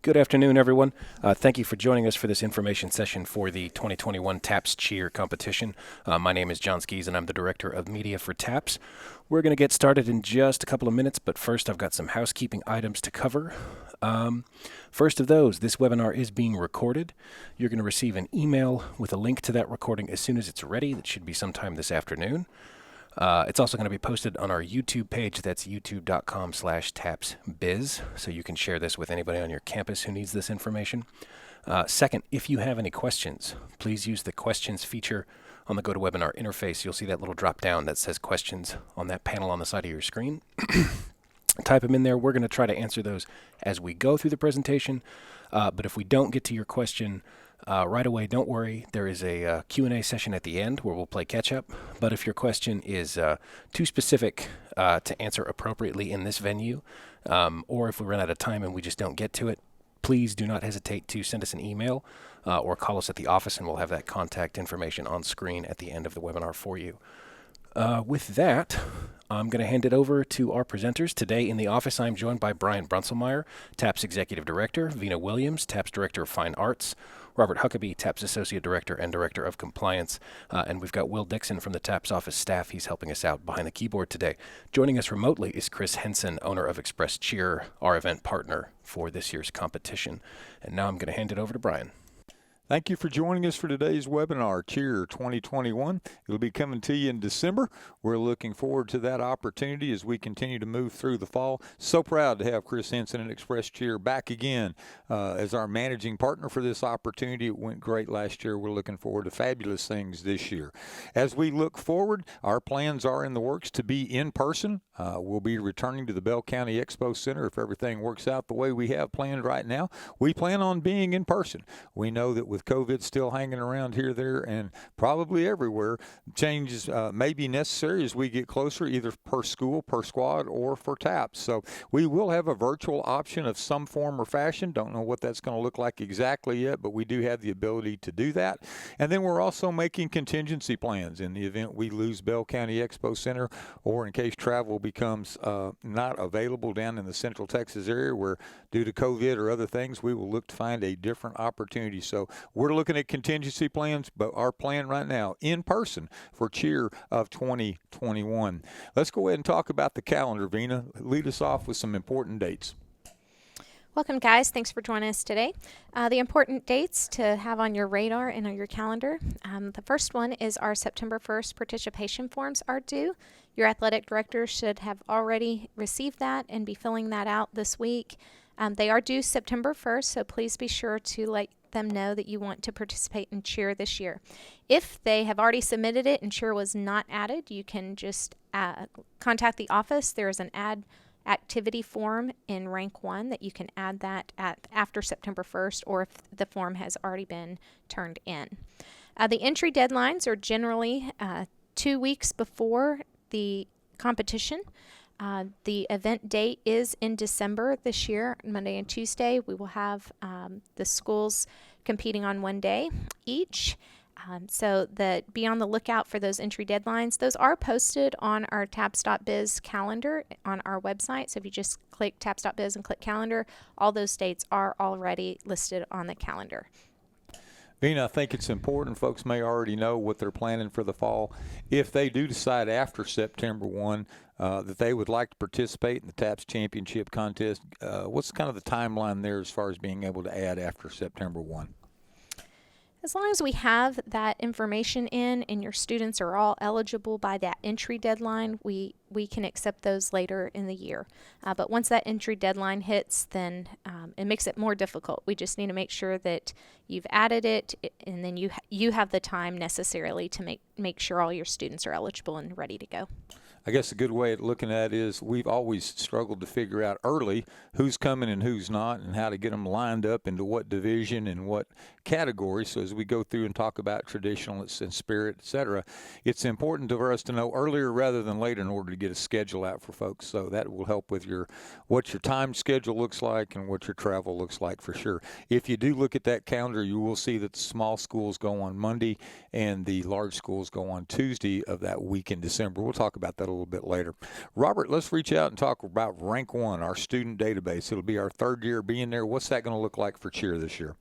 Good afternoon, everyone. Thank you for joining us for this information session for the 2021 TAPS Cheer competition. My name is John Skees, and I'm the Director of Media for TAPS. We're going to get started in just a couple of minutes, but first I've got some housekeeping items to cover. First of those, this webinar is being recorded. You're going to receive an email with a link to that recording as soon as it's ready. That should be sometime this afternoon. It's also going to be posted on our YouTube page. That's youtube.com/tapsbiz. So you can share this with anybody on your campus who needs this information. Second, if you have any questions, please use the questions feature on the GoToWebinar interface. You'll see that little drop down that says questions on that panel on the side of your screen. Type them in there. We're going to try to answer those as we go through the presentation. But if we don't get to your question right away, don't worry. There is a Q&A session at the end where we'll play catch-up. But if your question is too specific to answer appropriately in this venue, or if we run out of time and we just don't get to it, please do not hesitate to send us an email or call us at the office, and we'll have that contact information on screen at the end of the webinar for you. With that, I'm going to hand it over to our presenters. Today in the office, I'm joined by Brian Brunselmeyer, TAPS Executive Director, Vina Williams, TAPS Director of Fine Arts, Robert Huckabee, TAPS Associate Director and Director of Compliance, and we've got Will Dixon from the TAPS office staff. He's helping us out behind the keyboard today. Joining us remotely is Chris Henson, owner of Express Cheer, our event partner for this year's competition. And now I'm going to hand it over to Brian. Thank you for joining us for today's webinar, Cheer 2021. It'll be coming to you in December. We're looking forward to that opportunity as we continue to move through the fall. So proud to have Chris Henson and Express Cheer back again as our managing partner for this opportunity. It went great last year. We're looking forward to fabulous things this year. As we look forward, our plans are in the works to be in person. We'll be returning to the Bell County Expo Center if everything works out the way we have planned right now. We plan on being in person. We know that with COVID still hanging around here, there, and probably everywhere, changes may be necessary as we get closer, either per school, per squad, or for TAPS. So we will have a virtual option of some form or fashion. Don't know what that's going to look like exactly yet, but we do have the ability to do that. And then we're also making contingency plans in the event we lose Bell County Expo Center, or in case travel becomes not available down in the Central Texas area, where due to COVID or other things, we will look to find a different opportunity. So we're looking at contingency plans, but our plan right now, in person, for Cheer of 2021. Let's go ahead and talk about the calendar. Vina, lead us off with some important dates. Welcome, guys. Thanks for joining us today. The important dates to have on your radar and on your calendar. The first one is our September 1st participation forms are due. Your athletic director should have already received that and be filling that out this week. They are due September 1st, so please be sure to let them know that you want to participate in Cheer this year. If they have already submitted it and Cheer was not added, you can just contact the office. There is an add activity form in rank 1 that you can add that after September 1st, or if the form has already been turned in. The entry deadlines are generally 2 weeks before the competition. The event date is in December this year, Monday and Tuesday. We will have the schools competing on one day each. So be on the lookout for those entry deadlines. Those are posted on our taps.biz calendar on our website. So if you just click taps.biz and click calendar, all those dates are already listed on the calendar. Vina, I think it's important. Folks may already know what they're planning for the fall. If they do decide after September 1 that they would like to participate in the TAPS Championship contest, what's kind of the timeline there as far as being able to add after September 1? As long as we have that information in and your students are all eligible by that entry deadline, we can accept those later in the year. But once that entry deadline hits, then it makes it more difficult. We just need to make sure that you've added it, and then you have the time necessarily to make sure all your students are eligible and ready to go. I guess a good way of looking at it is we've always struggled to figure out early who's coming and who's not, and how to get them lined up into what division and what category. So as we go through and talk about traditionalists and spirit, etc., it's important for us to know earlier rather than later in order to get a schedule out for folks. So that will help with what your time schedule looks like and what your travel looks like for sure. If you do look at that calendar, you will see that the small schools go on Monday and the large schools go on Tuesday of that week in December. We'll talk about that a little bit later. Robert, let's reach out and talk about Rank One, our student database. It'll be our third year being there. What's that going to look like for cheer this year?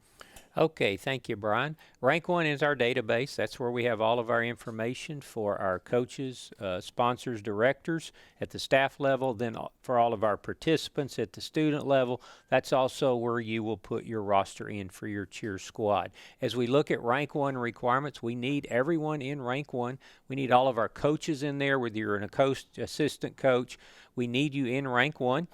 Okay, thank you, Brian. Rank One is our database. That's where we have all of our information for our coaches, sponsors, directors at the staff level, then for all of our participants at the student level. That's also where you will put your roster in for your cheer squad. As we look at Rank One requirements, we need everyone in Rank One. We need all of our coaches in there, whether you're an assistant coach. We need you in Rank One.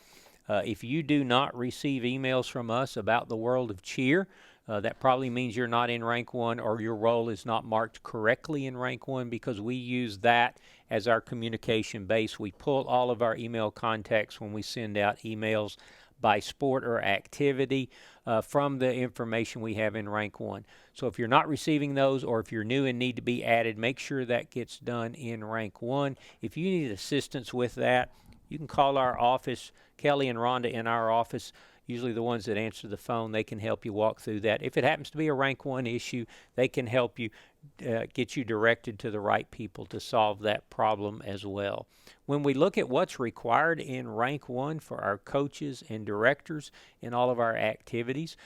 If you do not receive emails from us about the world of cheer, that probably means you're not in Rank One or your role is not marked correctly in Rank One, because we use that as our communication base. We pull all of our email contacts when we send out emails by sport or activity from the information we have in Rank One. So if you're not receiving those, or if you're new and need to be added, make sure that gets done in Rank One. If you need assistance with that, you can call our office. Kelly and Rhonda in our office, usually the ones that answer the phone, they can help you walk through that. If it happens to be a Rank One issue, they can help you get you directed to the right people to solve that problem as well. When we look at what's required in Rank One for our coaches and directors in all of our activities,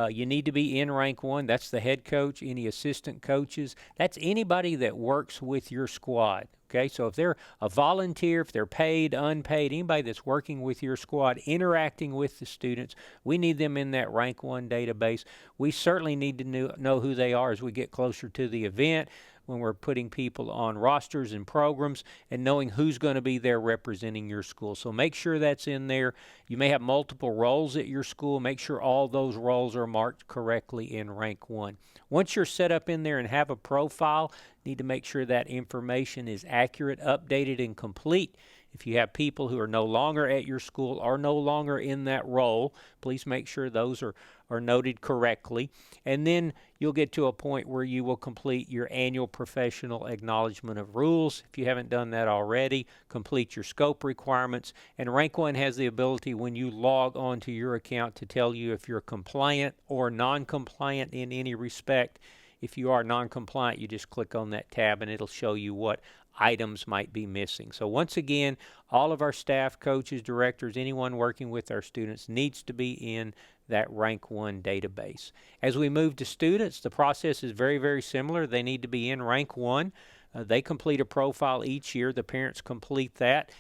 you need to be in Rank One. That's the head coach, any assistant coaches. That's anybody that works with your squad. Okay, so if they're a volunteer, if they're paid, unpaid, anybody that's working with your squad, interacting with the students, we need them in that Rank One database. We certainly need to know who they are as we get closer to the event, when we're putting people on rosters and programs, and knowing who's going to be there representing your school. So make sure that's in there. You may have multiple roles at your school. Make sure all those roles are marked correctly in Rank One. Once you're set up in there and have a profile, need to make sure that information is accurate, updated, and complete. If you have people who are no longer at your school or no longer in that role, please make sure those are noted correctly. And then you'll get to a point where you will complete your annual professional acknowledgement of rules. If you haven't done that already, complete your scope requirements. And Rank One has the ability, when you log on to your account, to tell you if you're compliant or non-compliant in any respect. If you are non-compliant, you just click on that tab and it'll show you what items might be missing. So once again, all of our staff, coaches, directors, anyone working with our students needs to be in that Rank One database. As we move to students, the process is very, very similar. They need to be in Rank One. They complete a profile each year. The parents complete that.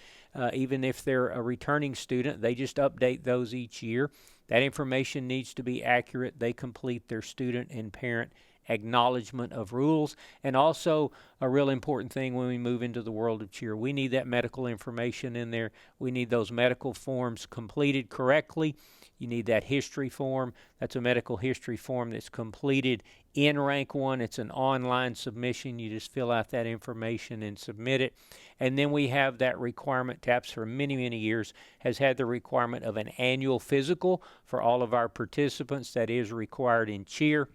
Even if they're a returning student, they just update those each year. That information needs to be accurate. They complete their student and parent acknowledgement of rules. And also a real important thing when we move into the world of cheer, we need that medical information in there. We need those medical forms completed correctly. You need that history form. That's a medical history form that's completed in Rank One. It's an online submission. You just fill out that information and submit it. And then we have that requirement. TAPS for many, many years has had the requirement of an annual physical for all of our participants. That is required in cheer.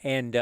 And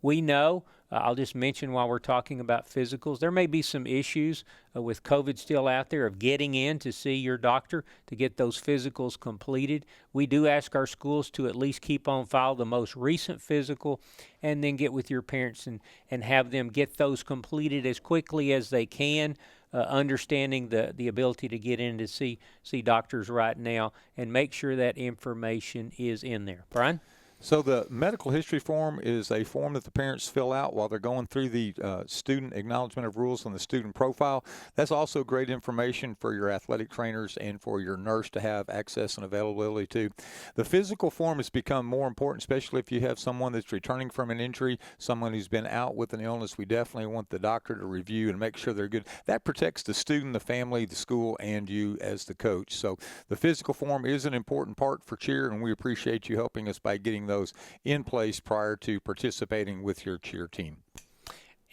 we know, I'll just mention while we're talking about physicals, there may be some issues with COVID still out there of getting in to see your doctor to get those physicals completed. We do ask our schools to at least keep on file the most recent physical, and then get with your parents and have them get those completed as quickly as they can. Understanding the ability to get in to see doctors right now, and make sure that information is in there. Brian? So the medical history form is a form that the parents fill out while they're going through the student acknowledgement of rules on the student profile. That's also great information for your athletic trainers and for your nurse to have access and availability to. The physical form has become more important, especially if you have someone that's returning from an injury, someone who's been out with an illness. We definitely want the doctor to review and make sure they're good. That protects the student, the family, the school, and you as the coach. So the physical form is an important part for cheer, and we appreciate you helping us by getting those in place prior to participating with your cheer team.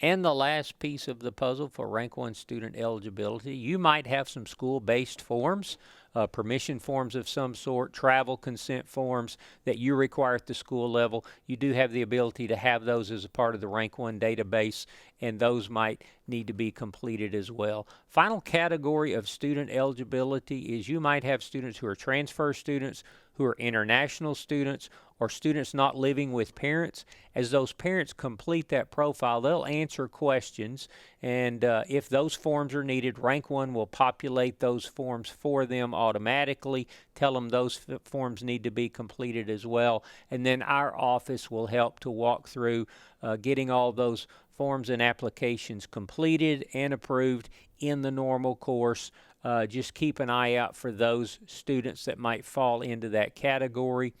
And the last piece of the puzzle for Rank One student eligibility, you might have some school-based forms, permission forms of some sort, travel consent forms that you require at the school level. You do have the ability to have those as a part of the Rank One database, and those might need to be completed as well. Final category of student eligibility is you might have students who are transfer students, who are international students, or students not living with parents. As those parents complete that profile, they'll answer questions, and if those forms are needed, Rank 1 will populate those forms for them automatically, tell them those forms need to be completed as well, and then our office will help to walk through getting all those forms and applications completed and approved in the normal course. Just keep an eye out for those students that might fall into that category.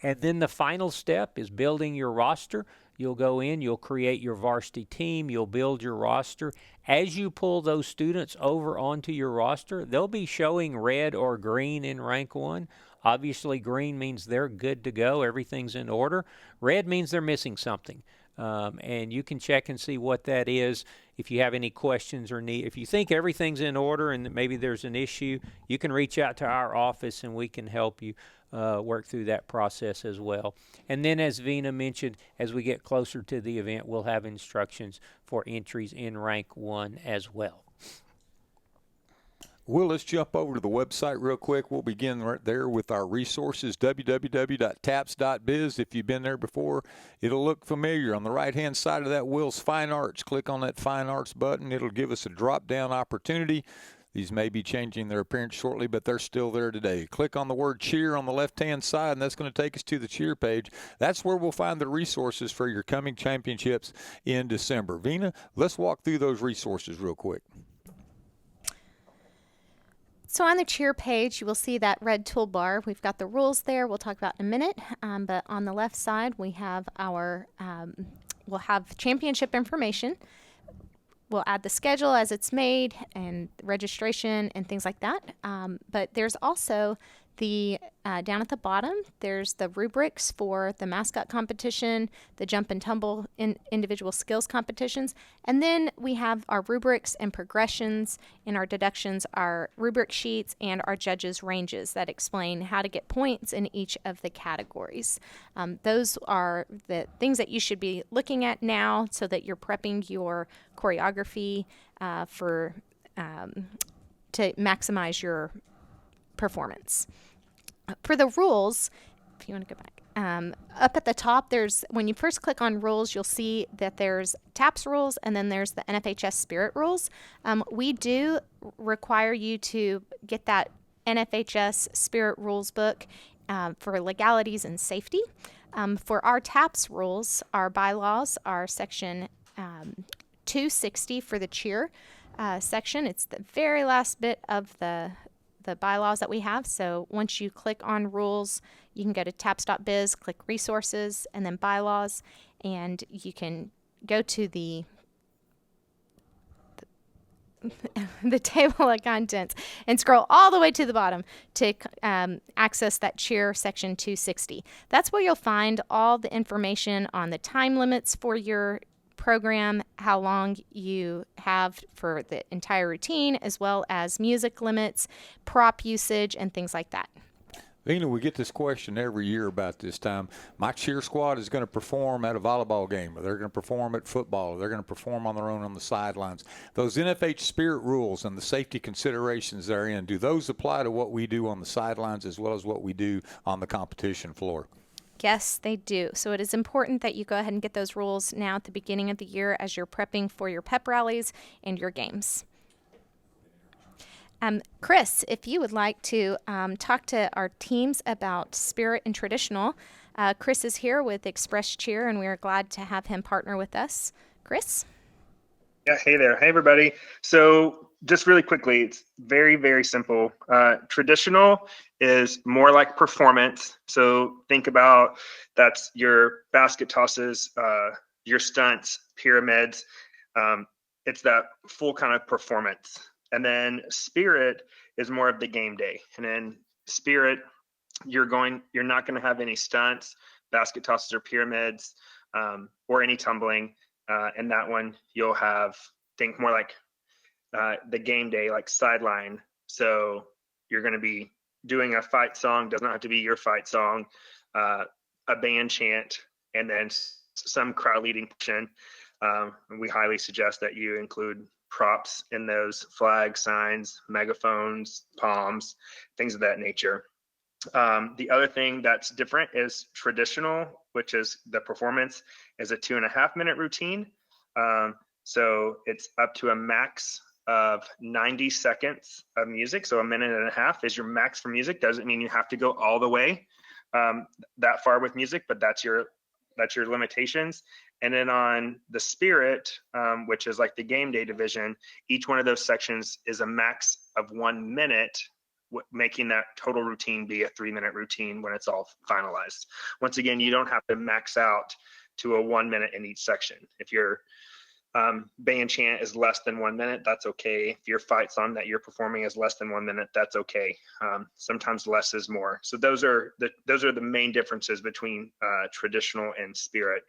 And then the final step is building your roster. You'll go in, you'll create your varsity team, you'll build your roster. As you pull those students over onto your roster, they'll be showing red or green in Rank 1. Obviously, green means they're good to go, everything's in order. Red means they're missing something. And you can check and see what that is. If you have any questions or need, if you think everything's in order and maybe there's an issue, you can reach out to our office and we can help you work through that process as well. And then, as Vina mentioned, as we get closer to the event, we'll have instructions for entries in Rank 1 as well. Will, let's jump over to the website real quick. We'll begin right there with our resources, www.taps.biz. If you've been there before, it'll look familiar. On the right-hand side of that, Will's Fine Arts. Click on that Fine Arts button. It'll give us a drop-down opportunity. These may be changing their appearance shortly, but they're still there today. Click on the word cheer on the left-hand side, and that's going to take us to the cheer page. That's where we'll find the resources for your coming championships in December. Vina, let's walk through those resources real quick. So on the cheer page, you will see that red toolbar. We've got the rules there. We'll talk about in a minute. But on the left side, we have our, we'll have championship information. We'll add the schedule as it's made and registration and things like that. But there's also the, down at the bottom, there's the rubrics for the mascot competition, the jump and tumble individual skills competitions. And then we have our rubrics and progressions in our deductions, our rubric sheets, and our judges' ranges that explain how to get points in each of the categories. Those are the things that you should be looking at now so that you're prepping your choreography to maximize your performance. For the rules, if you want to go back, up at the top, when you first click on rules, you'll see that there's TAPS rules and then there's the NFHS Spirit rules. We do require you to get that NFHS Spirit rules book for legalities and safety. For our TAPS rules, our bylaws are section 260 for the cheer section. It's the very last bit of the bylaws that we have. So once you click on rules, you can go to taps.biz, click resources, and then bylaws, and you can go to the table of contents and scroll all the way to the bottom to access that cheer section 260. That's where you'll find all the information on the time limits for your program, how long you have for the entire routine, as well as music limits, prop usage, and things like that. Vina, we get this question every year about this time. My cheer squad is going to perform at a volleyball game, or they're going to perform at football, or they're going to perform on their own on the sidelines. Those NFH Spirit rules and the safety considerations therein, do those apply to what we do on the sidelines as well as what we do on the competition floor? Yes, they do. So it is important that you go ahead and get those rules now at the beginning of the year as you're prepping for your pep rallies and your games. Chris, if you would like to talk to our teams about Spirit and Traditional, Chris is here with Express Cheer, and we are glad to have him partner with us. Chris? Yeah, hey there. Hey, everybody. So just really quickly, it's very, very simple. Traditional is more like performance. So think about that's your basket tosses, your stunts, pyramids. It's that full kind of performance. And then Spirit is more of the game day. And then Spirit, you're not going to have any stunts, basket tosses, or pyramids, or any tumbling. And that one you'll have, think more like the game day, like sideline. So you're going to be doing a fight song, does not have to be your fight song, a band chant, and then some crowd leading portion. We highly suggest that you include props in those: flags, signs, megaphones, palms, things of that nature. The other thing that's different is traditional, which is the performance, is a 2.5 minute routine. So it's up to a max of 90 seconds of music. So 1.5 minutes is your max for music. Doesn't mean you have to go all the way that far with music, but that's your limitations. And then on the Spirit, which is like the game day division, each one of those sections is a max of 1 minute, making that total routine be a 3-minute routine when it's all finalized. Once again, you don't have to max out to a 1 minute in each section. If your band chant is less than 1 minute, that's okay. If your fight song that you're performing is less than 1 minute, that's okay. Sometimes less is more. So those are the main differences between traditional and Spirit.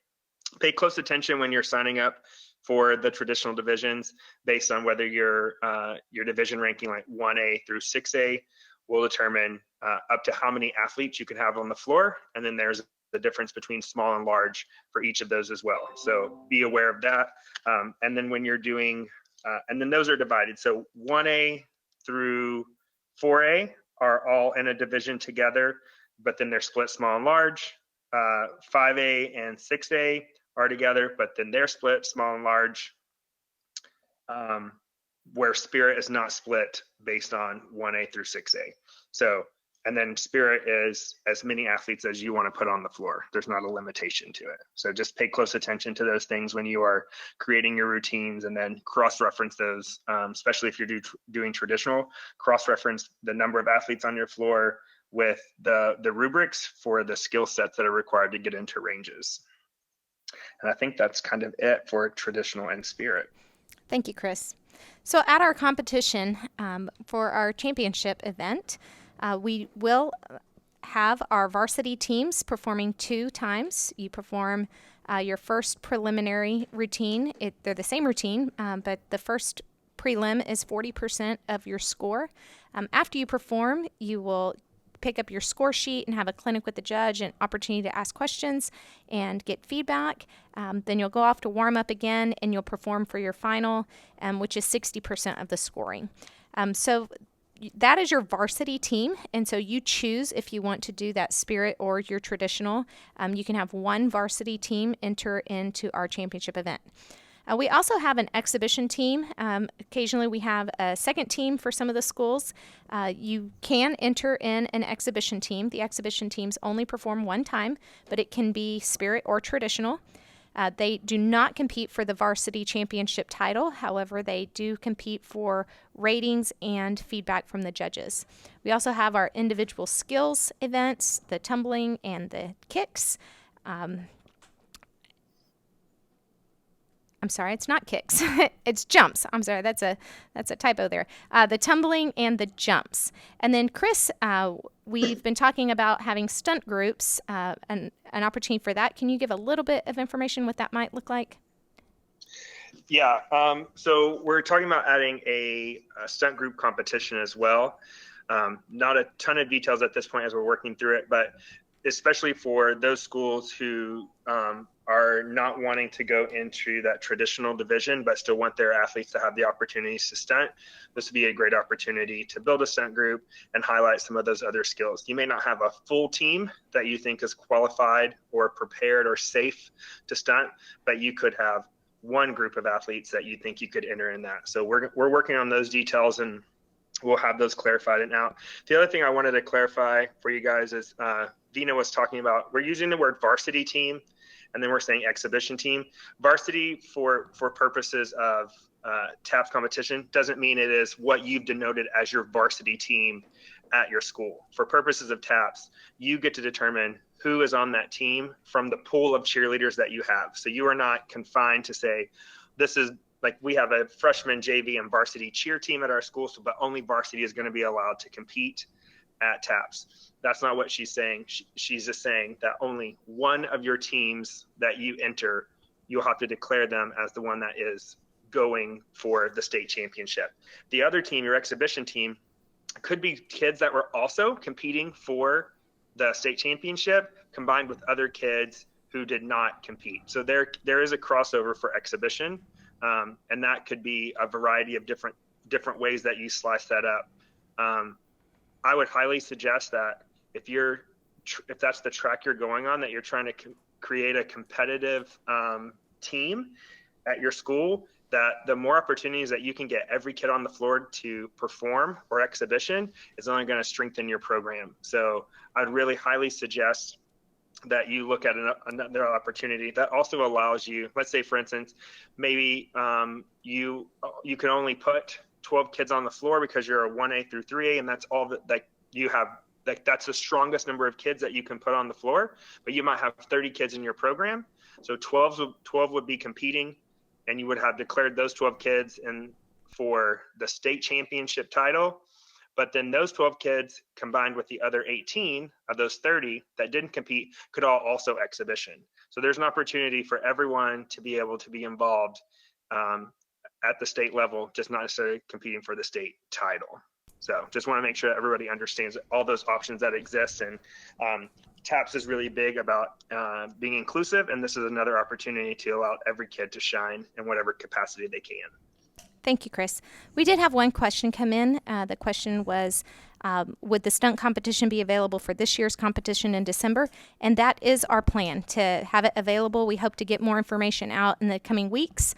Pay close attention when you're signing up for the traditional divisions, based on whether your division ranking like 1A through 6A will determine up to how many athletes you can have on the floor. And then there's the difference between small and large for each of those as well. So be aware of that. And then when you're doing, and then those are divided. So 1A through 4A are all in a division together, but then they're split small and large. 5A and 6A are together, but then they're split small and large, where Spirit is not split based on 1A through 6A. So, and then Spirit is as many athletes as you want to put on the floor. There's not a limitation to it. So just pay close attention to those things when you are creating your routines, and then cross-reference those, especially if you're doing traditional, cross-reference the number of athletes on your floor with the rubrics for the skill sets that are required to get into ranges. And I think that's kind of it for traditional and Spirit. Thank you, Chris. So at our competition for our championship event, we will have our varsity teams performing 2 times. You perform your first preliminary routine. They're the same routine, but the first prelim is 40% of your score. After you perform, you will pick up your score sheet and have a clinic with the judge, an opportunity to ask questions and get feedback. Then you'll go off to warm up again, and you'll perform for your final, which is 60% of the scoring. So that is your varsity team, and so you choose if you want to do that Spirit or your traditional. You can have one varsity team enter into our championship event. We also have an exhibition team. Occasionally we have a second team for some of the schools. You can enter in an exhibition team. The exhibition teams only perform 1 time, but it can be Spirit or traditional. They do not compete for the varsity championship title. However, they do compete for ratings and feedback from the judges. We also have our individual skills events, the tumbling and the kicks. I'm sorry, it's not kicks. It's jumps. I'm sorry, that's a typo there. The tumbling and the jumps. And then Chris, we've been talking about having stunt groups, an opportunity for that. Can you give a little bit of information what that might look like? Yeah, so we're talking about adding a stunt group competition as well. Not a ton of details at this point as we're working through it, but especially for those schools who are not wanting to go into that traditional division, but still want their athletes to have the opportunities to stunt, this would be a great opportunity to build a stunt group and highlight some of those other skills. You may not have a full team that you think is qualified or prepared or safe to stunt, but you could have one group of athletes that you think you could enter in that. So we're working on those details, and we'll have those clarified. And now the other thing I wanted to clarify for you guys is Vina was talking about, we're using the word varsity team, and then we're saying exhibition team. Varsity for purposes of TAPS competition doesn't mean it is what you've denoted as your varsity team at your school. For purposes of TAPS, you get to determine who is on that team from the pool of cheerleaders that you have. So you are not confined to say, this is like, we have a freshman JV and varsity cheer team at our school, so but only varsity is going to be allowed to compete at TAPS. That's not what she's saying. She's just saying that only one of your teams that you enter, you'll have to declare them as the one that is going for the state championship. The other team, your exhibition team, could be kids that were also competing for the state championship combined with other kids who did not compete. So there is a crossover for exhibition, and that could be a variety of different ways that you slice that up. I would highly suggest that if that's the track you're going on, that you're trying to create a competitive team at your school, that the more opportunities that you can get every kid on the floor to perform or exhibition is only going to strengthen your program. So I'd really highly suggest that you look at another opportunity that also allows you, let's say for instance, maybe you can only put 12 kids on the floor because you're a 1A through 3A, and that's all that you have. That's the strongest number of kids that you can put on the floor, but you might have 30 kids in your program. So 12 would be competing, and you would have declared those 12 kids for the state championship title. But then those 12 kids combined with the other 18 of those 30 that didn't compete could all also exhibition. So there's an opportunity for everyone to be able to be involved at the state level, just not necessarily competing for the state title. So just want to make sure that everybody understands all those options that exist. And TAPS is really big about being inclusive. And this is another opportunity to allow every kid to shine in whatever capacity they can. Thank you, Chris. We did have one question come in. The question was, would the stunt competition be available for this year's competition in December? And that is our plan, to have it available. We hope to get more information out in the coming weeks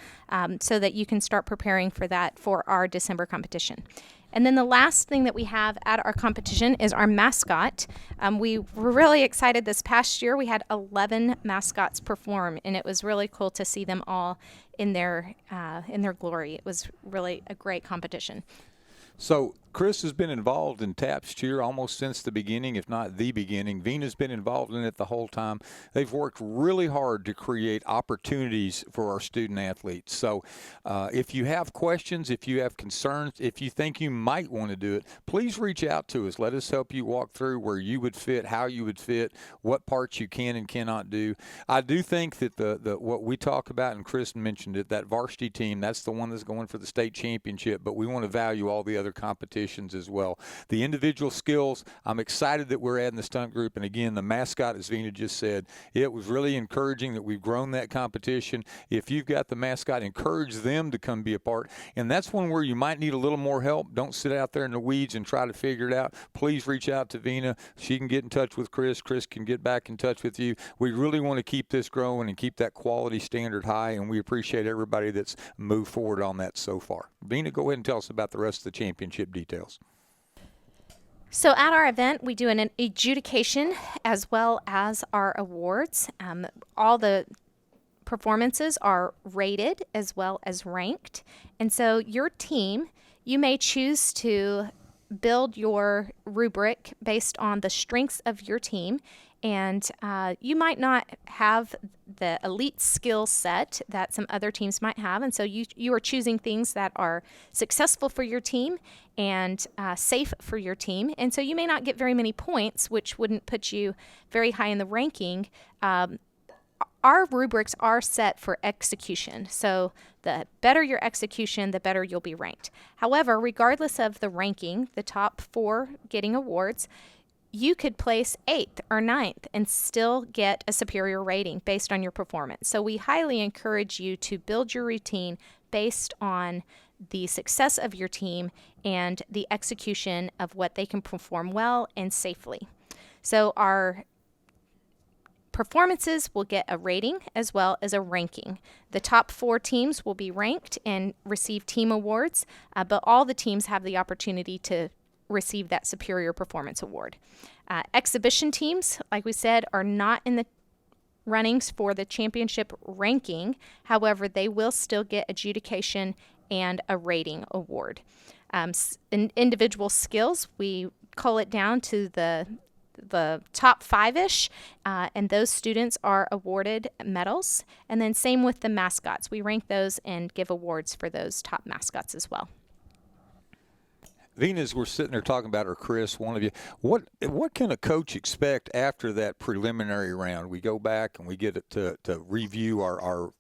so that you can start preparing for that for our December competition. And then the last thing that we have at our competition is our mascot. We were really excited this past year. We had 11 mascots perform, and it was really cool to see them all in their glory. It was really a great competition. So Chris has been involved in TAPS Cheer almost since the beginning, if not the beginning. Vena's been involved in it the whole time. They've worked really hard to create opportunities for our student athletes. So if you have questions, if you have concerns, if you think you might want to do it, please reach out to us. Let us help you walk through where you would fit, how you would fit, what parts you can and cannot do. I do think that the what we talk about, and Chris mentioned it, that varsity team, that's the one that's going for the state championship, but we want to value all the other competitions as well. The individual skills, I'm excited that we're adding the stunt group. And again, the mascot, as Vena just said, it was really encouraging that we've grown that competition. If you've got the mascot, encourage them to come be a part. And that's one where you might need a little more help. Don't sit out there in the weeds and try to figure it out. Please reach out to Vena. She can get in touch with Chris. Chris can get back in touch with you. We really want to keep this growing and keep that quality standard high, and we appreciate everybody that's moved forward on that so far. Vena, go ahead and tell us about the rest of the championship details. So at our event, we do an adjudication as well as our awards. All the performances are rated as well as ranked. And so your team, you may choose to build your rubric based on the strengths of your team. And you might not have the elite skill set that some other teams might have. And so you are choosing things that are successful for your team and safe for your team. And so you may not get very many points, which wouldn't put you very high in the ranking. Our rubrics are set for execution. So the better your execution, the better you'll be ranked. However, regardless of the ranking, the top 4 getting awards, you could place 8th or 9th and still get a superior rating based on your performance. So we highly encourage you to build your routine based on the success of your team and the execution of what they can perform well and safely. So our performances will get a rating as well as a ranking. The top 4 teams will be ranked and receive team awards, but all the teams have the opportunity to receive that superior performance award. Exhibition teams, like we said, are not in the runnings for the championship ranking. However, they will still get adjudication and a rating award. In individual skills, we cull it down to the top 5-ish, and those students are awarded medals. And then same with the mascots. We rank those and give awards for those top mascots as well. Vena, as we're sitting there talking about, or Chris, one of you, what can a coach expect after that preliminary round? We go back and we get it to review our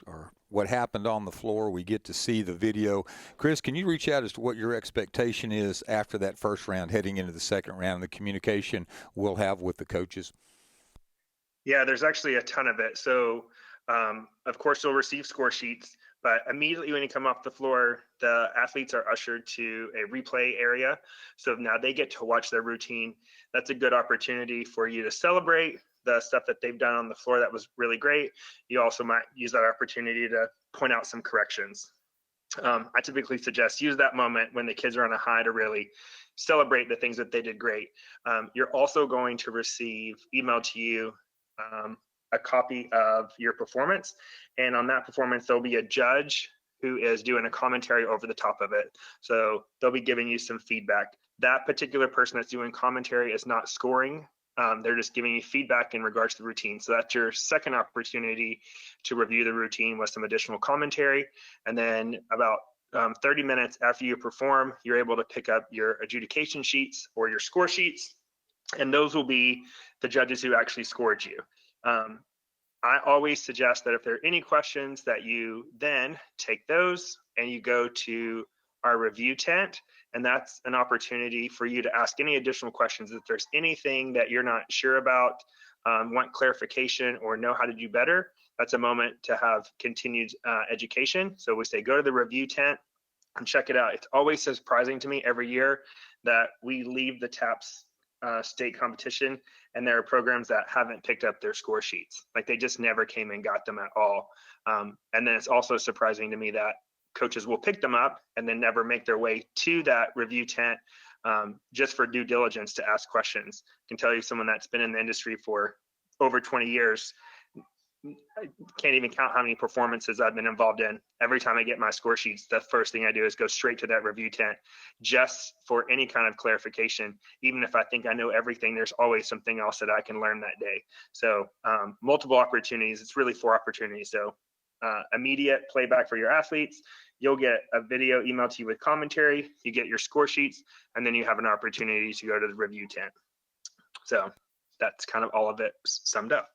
what happened on the floor. We get to see the video. Chris, can you reach out as to what your expectation is after that first round, heading into the second round, the communication we'll have with the coaches? Yeah, there's actually a ton of it. So, of course, you'll receive score sheets, But immediately when you come off the floor, the athletes are ushered to a replay area. So now they get to watch their routine. That's a good opportunity for you to celebrate the stuff that they've done on the floor that was really great. You also might use that opportunity to point out some corrections. I typically suggest use that moment when the kids are on a high to really celebrate the things that they did great. You're also going to receive emailed to you a copy of your performance. And on that performance, there'll be a judge who is doing a commentary over the top of it. So they'll be giving you some feedback. That particular person that's doing commentary is not scoring. They're just giving you feedback in regards to the routine. So that's your second opportunity to review the routine with some additional commentary. And then about 30 minutes after you perform, you're able to pick up your adjudication sheets or your score sheets. And those will be the judges who actually scored you. I always suggest that if there are any questions that you then take those and you go to our review tent, and that's an opportunity for you to ask any additional questions. If there's anything that you're not sure about, want clarification or know how to do better, that's a moment to have continued education. So we say go to the review tent and check it out. It's always surprising to me every year that we leave the TAPS state competition and there are programs that haven't picked up their score sheets. Like they just never came and got them at all. And then it's also surprising to me that coaches will pick them up and then never make their way to that review tent just for due diligence to ask questions. I can tell you someone that's been in the industry for over 20 years, I can't even count how many performances I've been involved in. Every time I get my score sheets, the first thing I do is go straight to that review tent just for any kind of clarification. Even if I think I know everything, there's always something else that I can learn that day. So multiple opportunities. It's really 4 opportunities. So immediate playback for your athletes. You'll get a video emailed to you with commentary. You get your score sheets, and then you have an opportunity to go to the review tent. So that's kind of all of it summed up.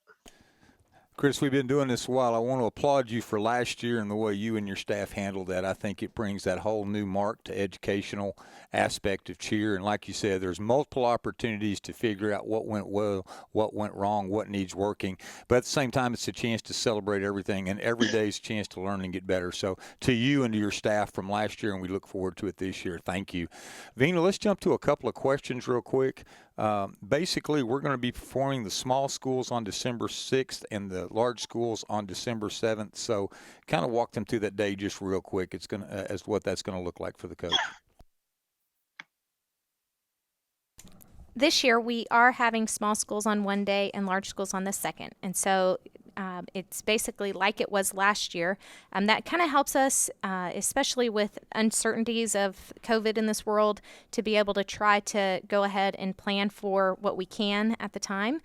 Chris, we've been doing this a while. I want to applaud you for last year and the way you and your staff handled that. I think it brings that whole new mark to educational aspect of cheer. And like you said, there's multiple opportunities to figure out what went well, what went wrong, what needs working. But at the same time, it's a chance to celebrate everything, and every day is a chance to learn and get better. So to you and to your staff from last year, and we look forward to it this year, thank you. Vina, let's jump to a couple of questions real quick. Basically, we're going to be performing the small schools on December 6th and the large schools on December 7th. So kind of walk them through that day just real quick. It's going to, as what that's going to look like for the coach. This year, we are having small schools on one day and large schools on the second. And so it's basically like it was last year. That kind of helps us, especially with uncertainties of COVID in this world, to be able to try to go ahead and plan for what we can at the time.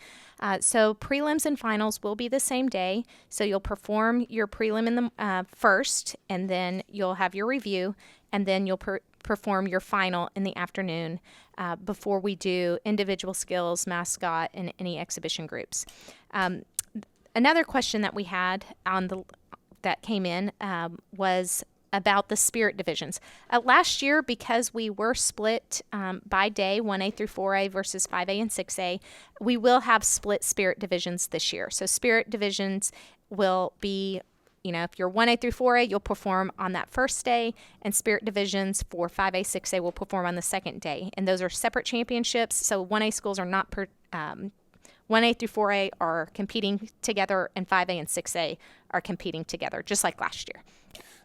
So prelims and finals will be the same day. So you'll perform your prelim in the first, and then you'll have your review, and then you'll perform your final in the afternoon before we do individual skills, mascot, and any exhibition groups. Another question that we had that came in was about the spirit divisions. Last year, because we were split by day, 1A through 4A versus 5A and 6A, we will have split spirit divisions this year. So spirit divisions will be, if you're 1A through 4A, you'll perform on that first day, and spirit divisions for 5A, 6A will perform on the second day. And those are separate championships, so 1A schools are not 1A through 4A are competing together, and 5A and 6A are competing together, just like last year.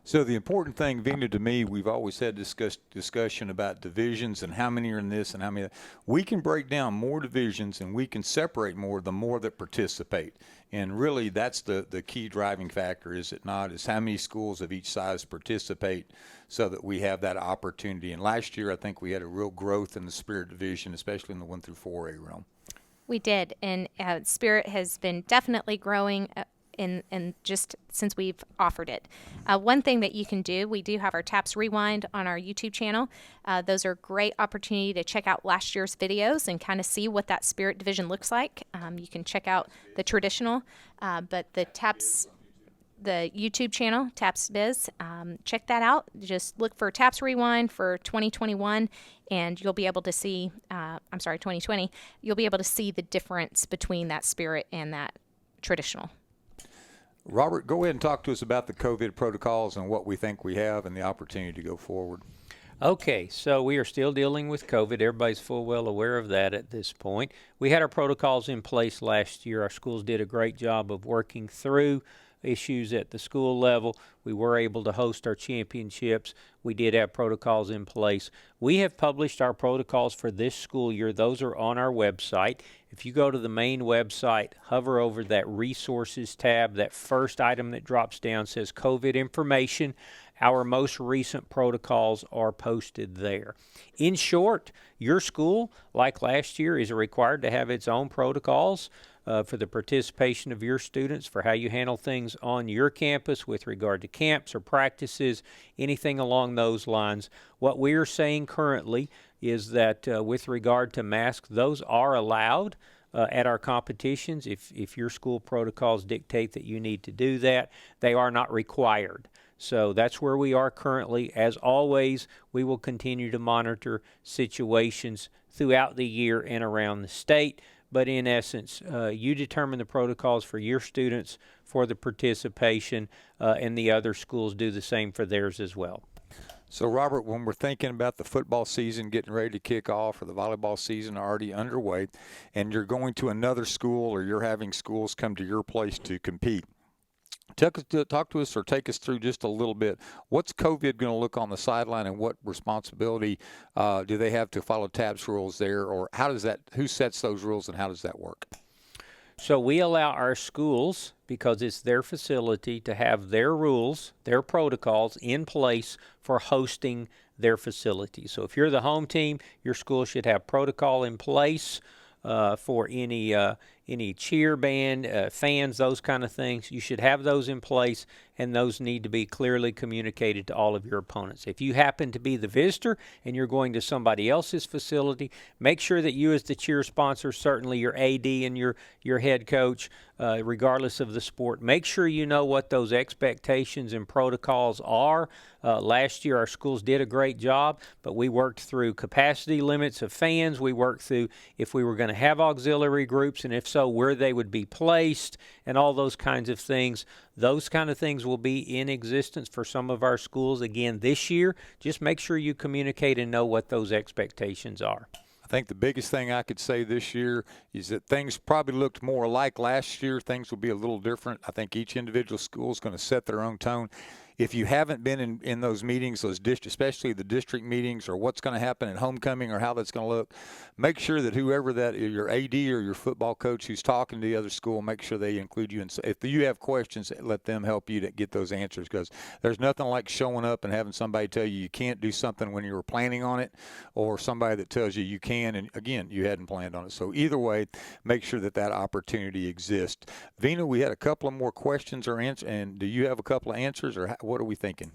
So the important thing, Vina, to me, we've always had discussion about divisions and how many are in this and how many. We can break down more divisions and we can separate more the more that participate. And really, that's the key driving factor, is it not? Is how many schools of each size participate so that we have that opportunity. And last year, I think we had a real growth in the spirit division, especially in the 1 through 4A realm. We did, and spirit has been definitely growing in just since we've offered it. One thing that you can do, we do have our TAPS Rewind on our YouTube channel. Those are a great opportunity to check out last year's videos and kind of see what that spirit division looks like. You can check out the traditional, but the TAPS, the YouTube channel, TAPS Biz, check that out. Just look for TAPS Rewind for 2021, and you'll be able to see, 2020, you'll be able to see the difference between that spirit and that traditional. Robert, go ahead and talk to us about the COVID protocols and what we think we have and the opportunity to go forward. Okay, so we are still dealing with COVID. Everybody's full well aware of that at this point. We had our protocols in place last year. Our schools did a great job of working through issues at the school level. We were able to host our championships. We did have protocols in place. We have published our protocols for this school year. Those are on our website. If you go to the main website, hover over that resources tab, that first item that drops down says COVID information. Our most recent protocols are posted there. In short, your school, like last year, is required to have its own protocols for the participation of your students, for how you handle things on your campus with regard to camps or practices, anything along those lines. What we are saying currently is that with regard to masks, those are allowed at our competitions. If your school protocols dictate that you need to do that, they are not required. So that's where we are currently. As always, we will continue to monitor situations throughout the year and around the state. But in essence, you determine the protocols for your students for the participation, and the other schools do the same for theirs as well. So, Robert, when we're thinking about the football season getting ready to kick off or the volleyball season already underway, and you're going to another school or you're having schools come to your place to compete, talk to us or take us through just a little bit. What's COVID going to look on the sideline, and what responsibility do they have to follow TABS rules there, or who sets those rules and how does that work? So we allow our schools, because it's their facility, to have their rules, their protocols in place for hosting their facility. So if you're the home team, your school should have protocol in place for any cheer band, fans, those kind of things. You should have those in place, and those need to be clearly communicated to all of your opponents. If you happen to be the visitor and you're going to somebody else's facility, make sure that you, as the cheer sponsor, certainly your AD and your head coach, regardless of the sport, make sure you know what those expectations and protocols are. Last year, our schools did a great job, but we worked through capacity limits of fans. We worked through if we were going to have auxiliary groups, and if so, where they would be placed, and all those kinds of things. Those kind of things will be in existence for some of our schools again this year. Just make sure you communicate and know what those expectations are. I think the biggest thing I could say this year is that things probably looked more like last year. Things will be a little different. I think each individual school is going to set their own tone. If you haven't been in those meetings, especially the district meetings, or what's going to happen at homecoming or how that's going to look, make sure that whoever that is, your AD or your football coach who's talking to the other school, make sure they include you. And if you have questions, let them help you to get those answers, because there's nothing like showing up and having somebody tell you can't do something when you were planning on it, or somebody that tells you can, and again, you hadn't planned on it. So either way, make sure that opportunity exists. Vina, we had a couple of more questions or answers, and do you have a couple of answers, or what are we thinking?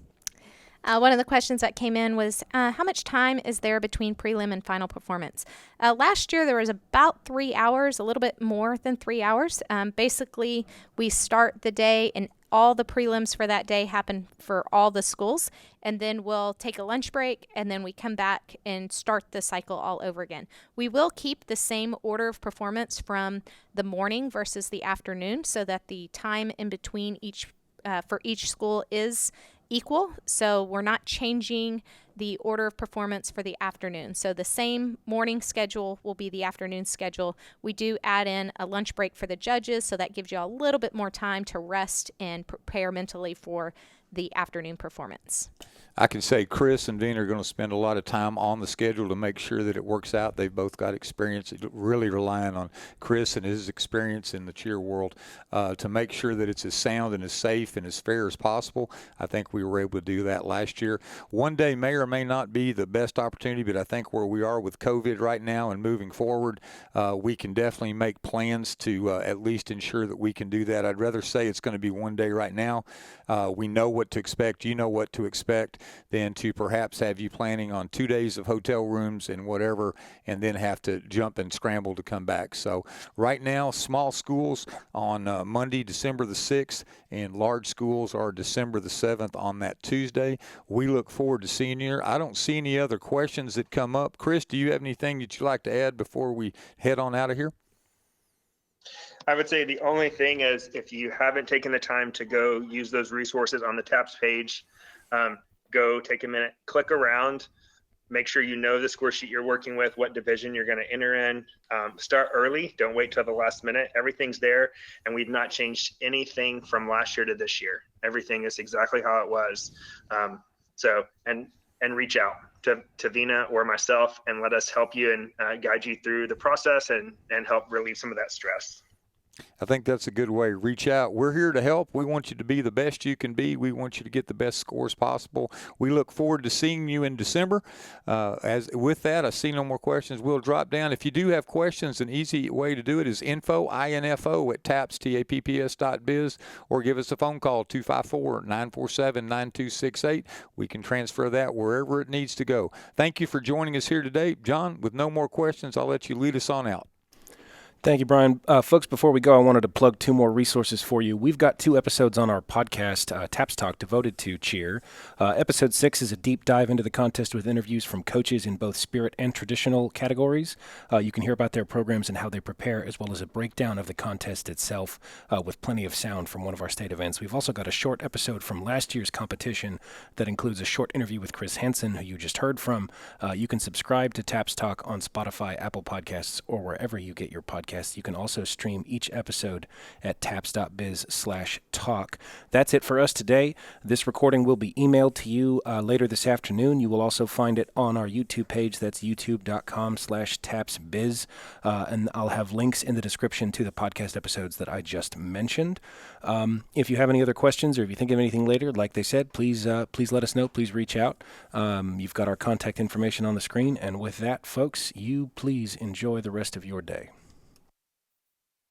One of the questions that came in was, how much time is there between prelim and final performance? Last year, there was about 3 hours, a little bit more than 3 hours. Basically, we start the day, and all the prelims for that day happen for all the schools, and then we'll take a lunch break, and then we come back and start the cycle all over again. We will keep the same order of performance from the morning versus the afternoon, so that the time in between for each school is equal. So we're not changing the order of performance for the afternoon. So the same morning schedule will be the afternoon schedule. We do add in a lunch break for the judges, so that gives you a little bit more time to rest and prepare mentally for the afternoon performance. I can say Chris and Dean are going to spend a lot of time on the schedule to make sure that it works out. They've both got experience, really relying on Chris and his experience in the cheer world to make sure that it's as sound and as safe and as fair as possible. I think we were able to do that last year. One day may or may not be the best opportunity, but I think where we are with COVID right now and moving forward, we can definitely make plans to at least ensure that we can do that. I'd rather say it's going to be one day right now. We know what to expect. You know what to expect. Than to perhaps have you planning on 2 days of hotel rooms and whatever, and then have to jump and scramble to come back. So right now, small schools on Monday, December the 6th, and large schools are December the 7th on that Tuesday. We look forward to seeing you. I don't see any other questions that come up. Chris, do you have anything that you'd like to add before we head on out of here? I would say the only thing is if you haven't taken the time to go use those resources on the TAPS page, go take a minute, click around, make sure you know the score sheet you're working with, what division you're going to enter in. Start early. Don't wait till the last minute. Everything's there, and we've not changed anything from last year to this year. Everything is exactly how it was. And reach out to Vina or myself and let us help you and guide you through the process and help relieve some of that stress. I think that's a good way. Reach out. We're here to help. We want you to be the best you can be. We want you to get the best scores possible. We look forward to seeing you in December. As with that, I see no more questions. We'll drop down. If you do have questions, an easy way to do it is info at TAPS.biz, or give us a phone call, 254-947-9268. We can transfer that wherever it needs to go. Thank you for joining us here today. John, with no more questions, I'll let you lead us on out. Thank you, Brian. Folks, before we go, I wanted to plug 2 more resources for you. We've got 2 episodes on our podcast, TAPS Talk, devoted to cheer. Episode 6 is a deep dive into the contest with interviews from coaches in both spirit and traditional categories. You can hear about their programs and how they prepare, as well as a breakdown of the contest itself with plenty of sound from one of our state events. We've also got a short episode from last year's competition that includes a short interview with Chris Hansen, who you just heard from. You can subscribe to TAPS Talk on Spotify, Apple Podcasts, or wherever you get your podcasts. You can also stream each episode at taps.biz/talk. That's it for us today. This recording will be emailed to you later this afternoon. You will also find it on our YouTube page. That's youtube.com/tapsbiz. And I'll have links in the description to the podcast episodes that I just mentioned. If you have any other questions or if you think of anything later, like they said, please let us know. Please reach out. You've got our contact information on the screen. And with that, folks, you please enjoy the rest of your day.